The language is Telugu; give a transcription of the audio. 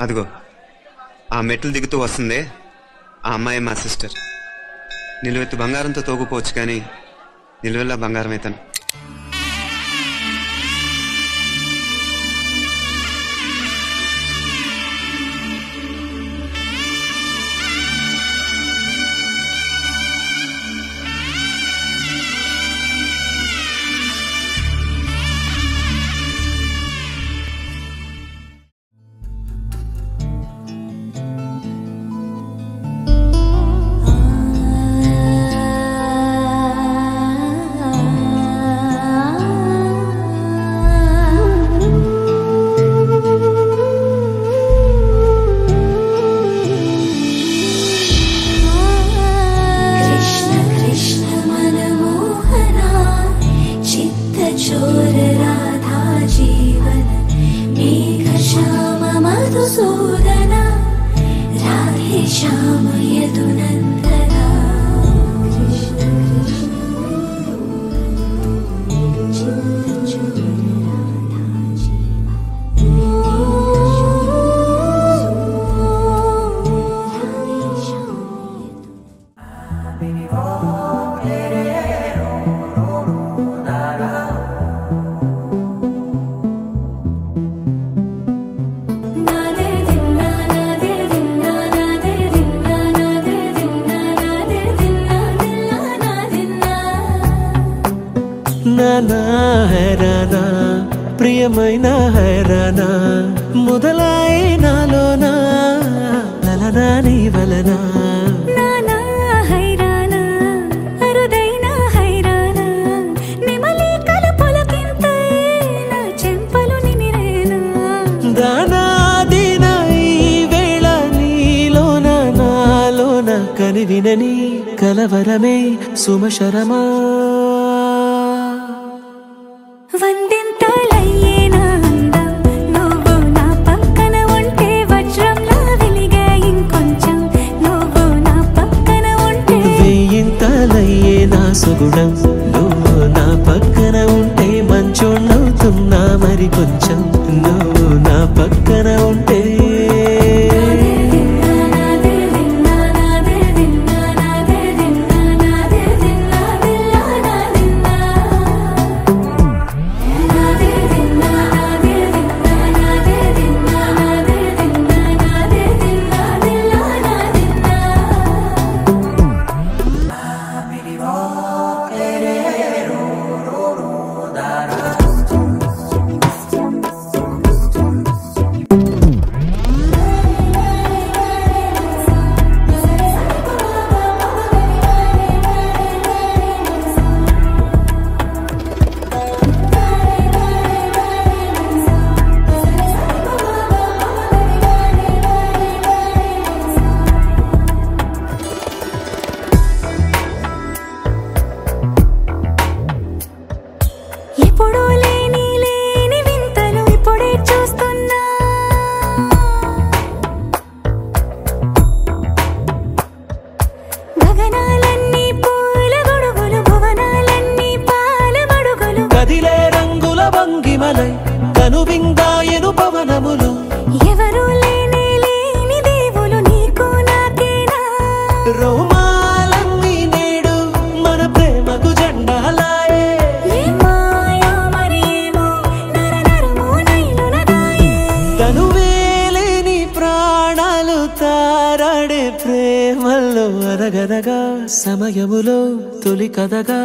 అదిగో ఆ మెట్లు దిగుతూ వస్తుందే ఆ అమ్మాయి మా సిస్టర్. నిలువెత్తు బంగారంతో తోగుపోవచ్చు కానీ నిలువెల్లా బంగారం అయితాను. నానా హైరానా ప్రియమైన హైరానా మొదలాయి నాలోనా లలనా నీ వలనా. నానా హైరానా అరుదైన హైరానా నిమలి కలుపులకింతై నా చెంపలు నిమిరేనా. దానా దీనా ఈ వేళ నీలోన నాలోన కనివినని కలవరమే సుమశరమా. వందింతలయ్యేనా అందం నువ్వు నా పక్కన ఉంటే వజ్రంలా వెలిగే ఇంకొంచెం నువ్వు నా పక్కన ఉంటే. వెయ్యింతలయ్యే నా సుగుణం నువ్వు నా పక్కన ఉంటే మంచోళ్ళవుతున్నా మరి కొంచెం నువ్వు నా పక్కన ఉంటే. ఎప్పుడూ లేని లేని వింతలు ఇప్పుడే చూస్తున్నా. గగనాలన్నీ పూల గొడుగులు భువనాలన్నీ పాల మడుగులు కదిలే రంగుల భంగిమలై కనువిందాయను పవనములు. ఎవరు లేని లేని దేవులు నీకు నాకేనా. రోమాలన్నీ నేడు మన ప్రేమకు జెండాలాయే. తనువేలేని ప్రాణాలు తారాడే ప్రేమల్లో అరగదగా సమయములో తొలి కదగా.